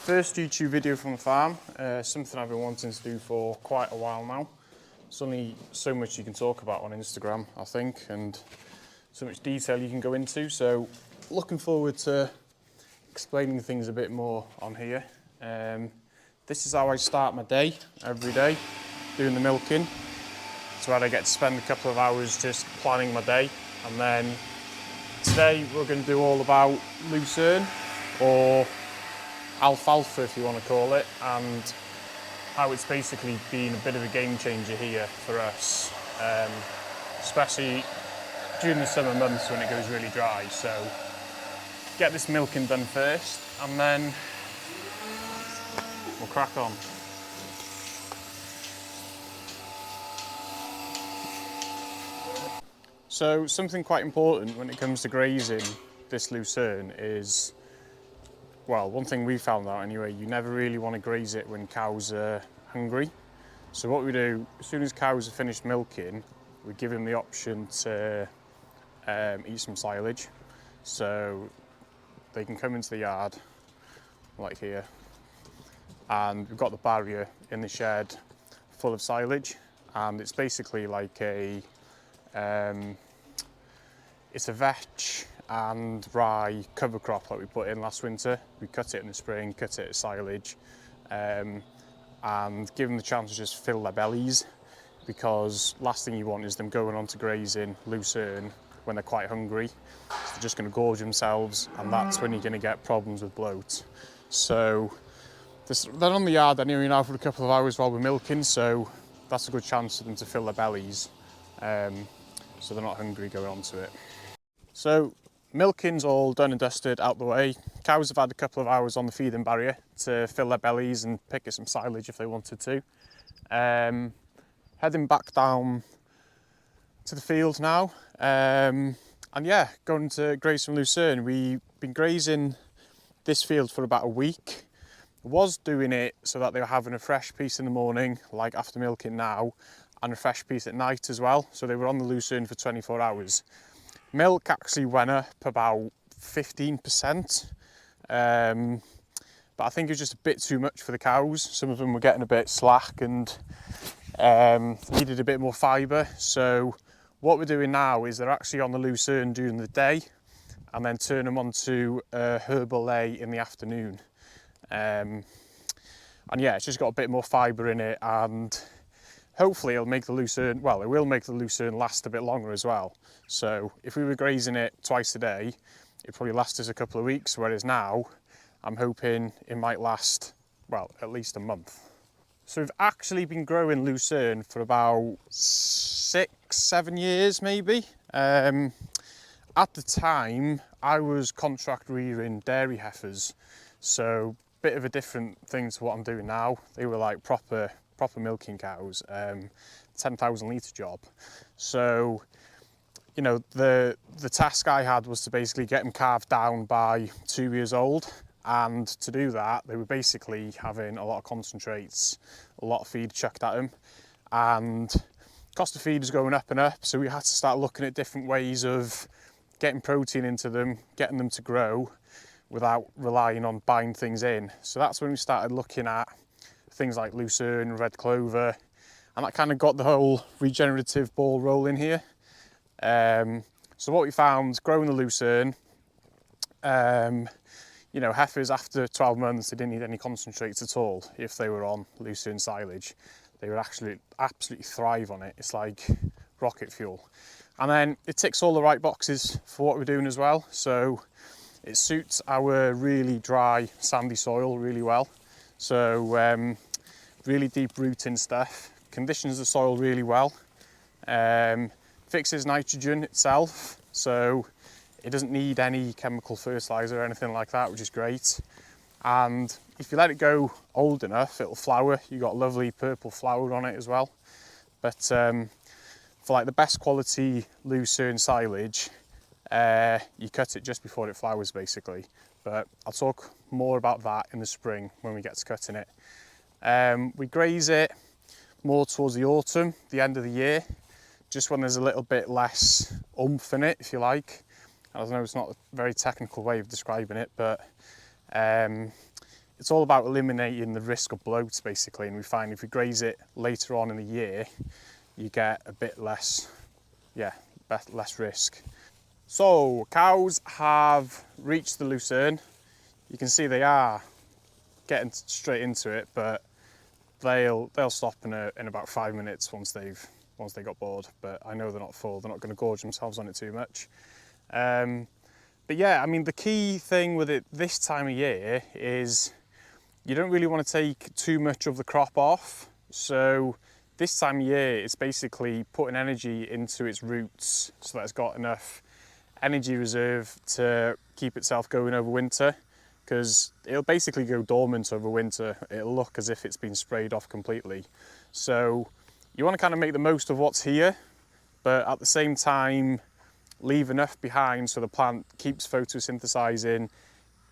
First YouTube video from the farm, something I've been wanting to do for quite a while now. There's only so much you can talk about on Instagram, I think, and so much detail you can go into, so looking forward to explaining things a bit more on here. This is how I start my day, every day, doing the milking. It's where I get to spend a couple of hours just planning my day, and then today we're going to do all about Lucerne, or Alfalfa if you want to call it, and how it's basically been a bit of a game changer here for us, especially during the summer months when it goes really dry. So get this milking done first and then we'll crack on. So something quite important when it comes to grazing this Lucerne is, well, one thing we found out anyway, you never really want to graze it when cows are hungry. So what we do, as soon as cows are finished milking, we give them the option to eat some silage. So they can come into the yard, like here, and we've got the barrier in the shed full of silage, and it's basically like a, it's a vetch and rye cover crop that we put in last winter. We cut it in the spring, cut it as silage, and give them the chance to just fill their bellies, because last thing you want is them going on to grazing Lucerne when they're quite hungry. So they're just going to gorge themselves, and that's when you're going to get problems with bloat. So they're on the yard anyway now for a couple of hours while we're milking, so that's a good chance for them to fill their bellies, so they're not hungry going on to it. So milking's all done and dusted, out the way. Cows have had a couple of hours on the feeding barrier to fill their bellies and pick at some silage if they wanted to. Heading back down to the field now, and yeah, going to graze some Lucerne. We've been grazing this field for about a week. I was doing it so that they were having a fresh piece in the morning, like after milking now, and a fresh piece at night as well. So they were on the Lucerne for 24 hours. Milk actually went up about 15%, but I think it was just a bit too much for the cows. Some of them were getting a bit slack and needed a bit more fibre. So what we're doing now is they're actually on the Lucerne during the day, and then turn them onto a herbal lay in the afternoon. And yeah, it's just got a bit more fibre in it, and hopefully it'll make the Lucerne, well, it will make the Lucerne last a bit longer as well. So if we were grazing it twice a day, it'd probably last us a couple of weeks, whereas now I'm hoping it might last, well, at least a month. So we've actually been growing Lucerne for about 6-7 years maybe. At the time, I was contract rearing dairy heifers, so bit of a different thing to what I'm doing now. They were like proper milking cows, 10,000 litre job. So, you know, the task I had was to basically get them calved down by 2 years old. And to do that, they were basically having a lot of concentrates, a lot of feed chucked at them. And cost of feed is going up and up. So we had to start looking at different ways of getting protein into them, getting them to grow without relying on buying things in. So that's when we started looking at things like Lucerne, red clover, and that kind of got the whole regenerative ball rolling here. So what we found, growing the Lucerne, you know, heifers after 12 months, they didn't need any concentrates at all if they were on Lucerne silage. They would actually absolutely thrive on it. It's like rocket fuel. And then it ticks all the right boxes for what we're doing as well. So it suits our really dry, sandy soil really well. So really deep rooting stuff, conditions the soil really well, fixes nitrogen itself, so it doesn't need any chemical fertiliser or anything like that, which is great. And if you let it go old enough, it'll flower. You've got lovely purple flower on it as well. But for like the best quality Lucerne silage, you cut it just before it flowers basically. But I'll talk more about that in the spring when we get to cutting it. We graze it more towards the autumn, the end of the year, just when there's a little bit less oomph in it, if you like. I know it's not a very technical way of describing it, but it's all about eliminating the risk of bloats basically, and we find if we graze it later on in the year, you get a bit less, less risk. So cows have reached the lucerne. You can see they are getting straight into it, but they'll stop in about 5 minutes once they got bored. But I know they're not full. They're not going to gorge themselves on it too much. But yeah, I mean, the key thing with it this time of year is you don't really want to take too much of the crop off. So this time of year, it's basically putting energy into its roots so that it's got enough energy reserve to keep itself going over winter, because it'll basically go dormant over winter. It'll look as if it's been sprayed off completely. So you want to kind of make the most of what's here, but at the same time, leave enough behind so the plant keeps photosynthesizing,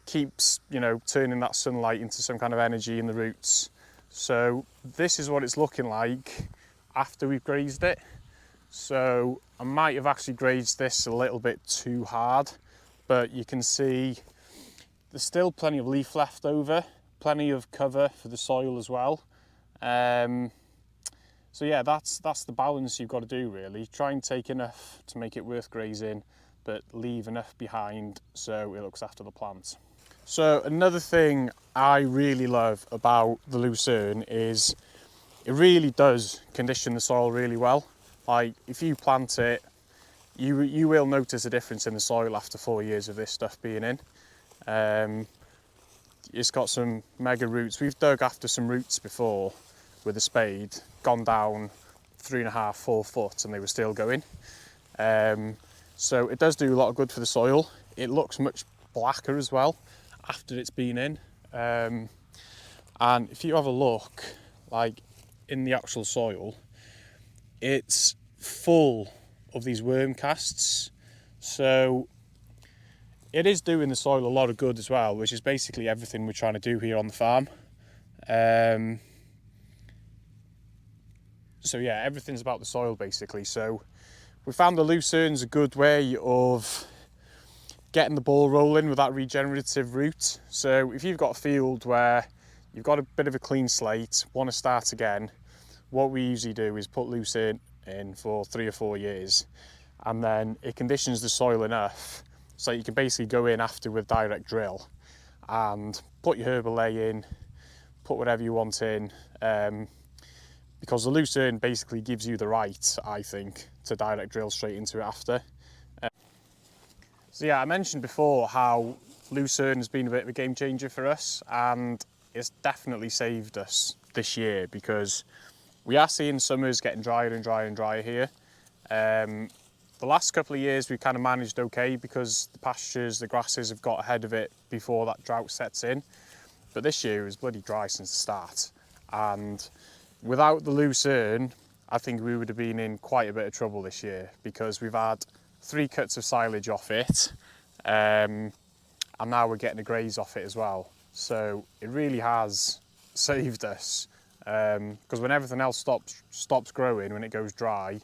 keeps, you know, turning that sunlight into some kind of energy in the roots. So this is what it's looking like after we've grazed it. So I might have actually grazed this a little bit too hard, but you can see there's still plenty of leaf left over, plenty of cover for the soil as well. So yeah, that's the balance you've got to do really. Try and take enough to make it worth grazing, but leave enough behind so it looks after the plants. So another thing I really love about the lucerne is it really does condition the soil really well. Like if you plant it, you will notice a difference in the soil after 4 years of this stuff being in. It's got some mega roots. We've dug after some roots before with a spade, gone down 3.5, 4 foot, and they were still going. So it does do a lot of good for the soil. It looks much blacker as well after it's been in. And if you have a look, like in the actual soil, it's full of these worm casts. So it is doing the soil a lot of good as well, which is basically everything we're trying to do here on the farm. So yeah, everything's about the soil basically. So we found the lucerne's a good way of getting the ball rolling with that regenerative route. So if you've got a field where you've got a bit of a clean slate, want to start again, what we usually do is put lucerne in for 3 or 4 years, and then it conditions the soil enough so you can basically go in after with direct drill and put your herbal in, put whatever you want in, because the lucerne basically gives you the right, I think, to direct drill straight into it after. So yeah, I mentioned before how lucerne has been a bit of a game changer for us, and it's definitely saved us this year because we are seeing summers getting drier and drier and drier here. The last couple of years we've kind of managed okay because the pastures, the grasses have got ahead of it before that drought sets in. But this year it was bloody dry since the start. And without the lucerne, I think we would have been in quite a bit of trouble this year because we've had 3 cuts of silage off it, and now we're getting a graze off it as well. So it really has saved us, because when everything else stops growing, when it goes dry,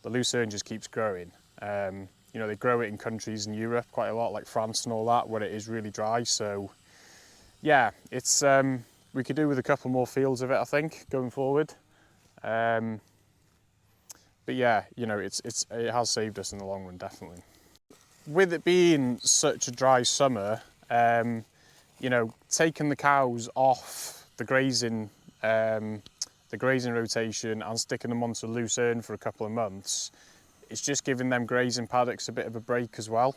the lucerne just keeps growing. You know, they grow it in countries in Europe quite a lot, like France and all that, where it is really dry. So yeah, it's we could do with a couple more fields of it, I think, going forward. But yeah, you know, it has saved us in the long run, definitely. With it being such a dry summer, you know, taking the cows off the grazing rotation and sticking them onto lucerne for a couple of months, it's just giving them grazing paddocks a bit of a break as well,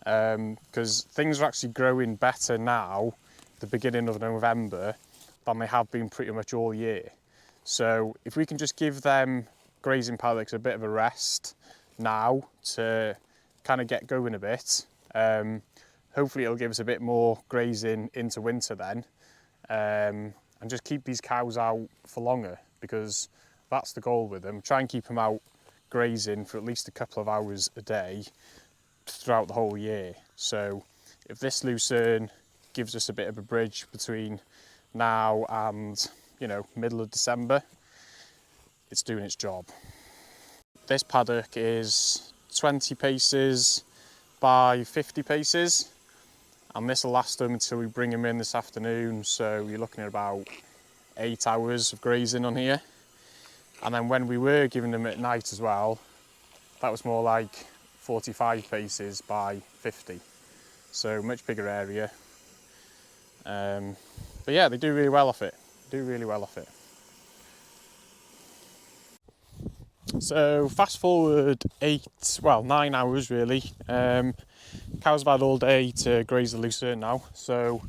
because things are actually growing better now, the beginning of November, than they have been pretty much all year. So if we can just give them grazing paddocks a bit of a rest now to kind of get going a bit, hopefully it'll give us a bit more grazing into winter then, and just keep these cows out for longer, because that's the goal with them. Try and keep them out grazing for at least a couple of hours a day throughout the whole year. So if this lucerne gives us a bit of a bridge between now and, you know, middle of December, it's doing its job. This paddock is 20 paces by 50 paces, and this will last them until we bring them in this afternoon, so you're looking at about 8 hours of grazing on here. And then when we were giving them at night as well, that was more like 45 paces by 50, so much bigger area. But yeah, they do really well off it. So fast forward 9 hours really. Cows have had all day to graze the Lucerne now, so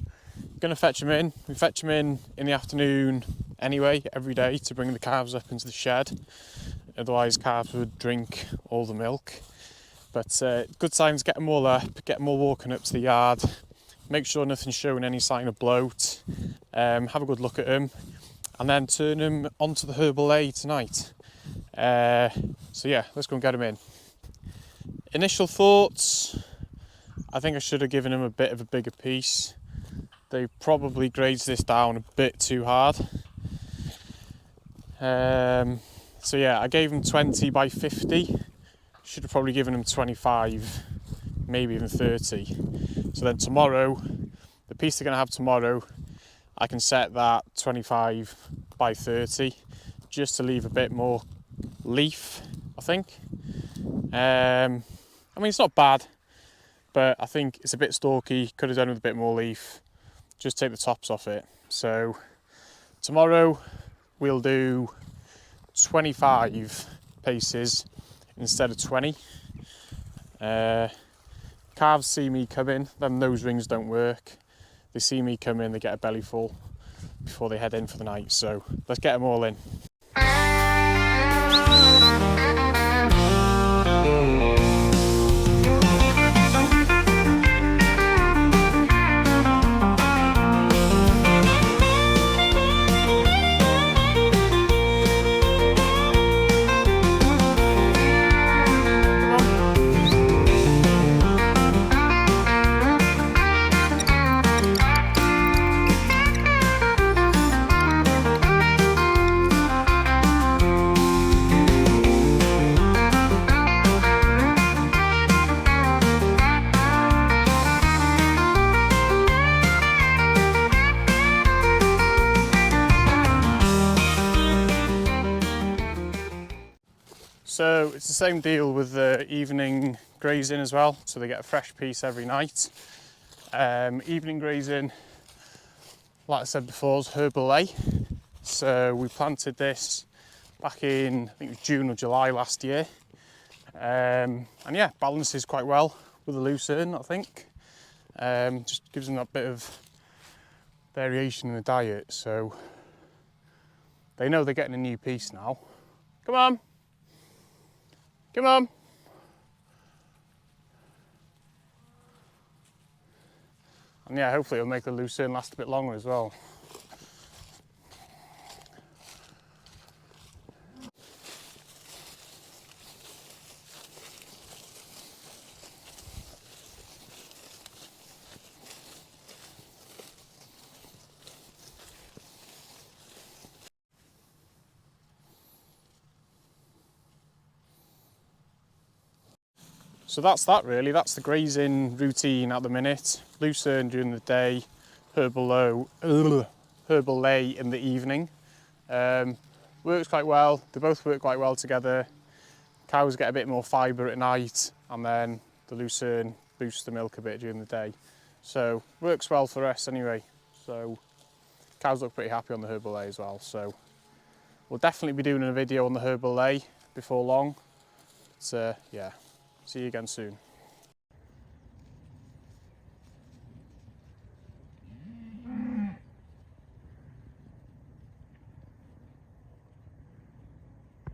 gonna fetch them in. We fetch them in the afternoon anyway, every day, to bring the calves up into the shed. Otherwise calves would drink all the milk. But good signs, get them all up, get them all walking up to the yard, make sure nothing's showing any sign of bloat, have a good look at them, and then turn them onto the herbal lay tonight. So yeah, let's go and get them in. Initial thoughts, I think I should have given them a bit of a bigger piece. They probably grazed this down a bit too hard. So yeah, I gave them 20 by 50. Should have probably given them 25, maybe even 30. So then tomorrow, the piece they're going to have tomorrow, I can set that 25 by 30, just to leave a bit more leaf, I think. I mean, it's not bad, but I think it's a bit stalky. Could have done with a bit more leaf. Just take the tops off it. So tomorrow we'll do 25 paces instead of 20. Calves see me come in, then nose rings don't work. They see me come in, they get a belly full before they head in for the night. So let's get them all in. So it's the same deal with the evening grazing as well, so they get a fresh piece every night. Evening grazing, like I said before, is herbal lay. So we planted this back in, I think it was June or July last year. And yeah, balances quite well with the Lucerne, I think. Just gives them that bit of variation in the diet, so they know they're getting a new piece now. Come on! Come on. And yeah, hopefully it'll make the Lucerne last a bit longer as well. So that's that really, that's the grazing routine at the minute. Lucerne during the day, herbal lay in the evening. Works quite well, they both work quite well together. Cows get a bit more fibre at night, and then the Lucerne boosts the milk a bit during the day. So works well for us anyway. So cows look pretty happy on the herbal lay as well. So we'll definitely be doing a video on the herbal lay before long. So yeah. See you again soon.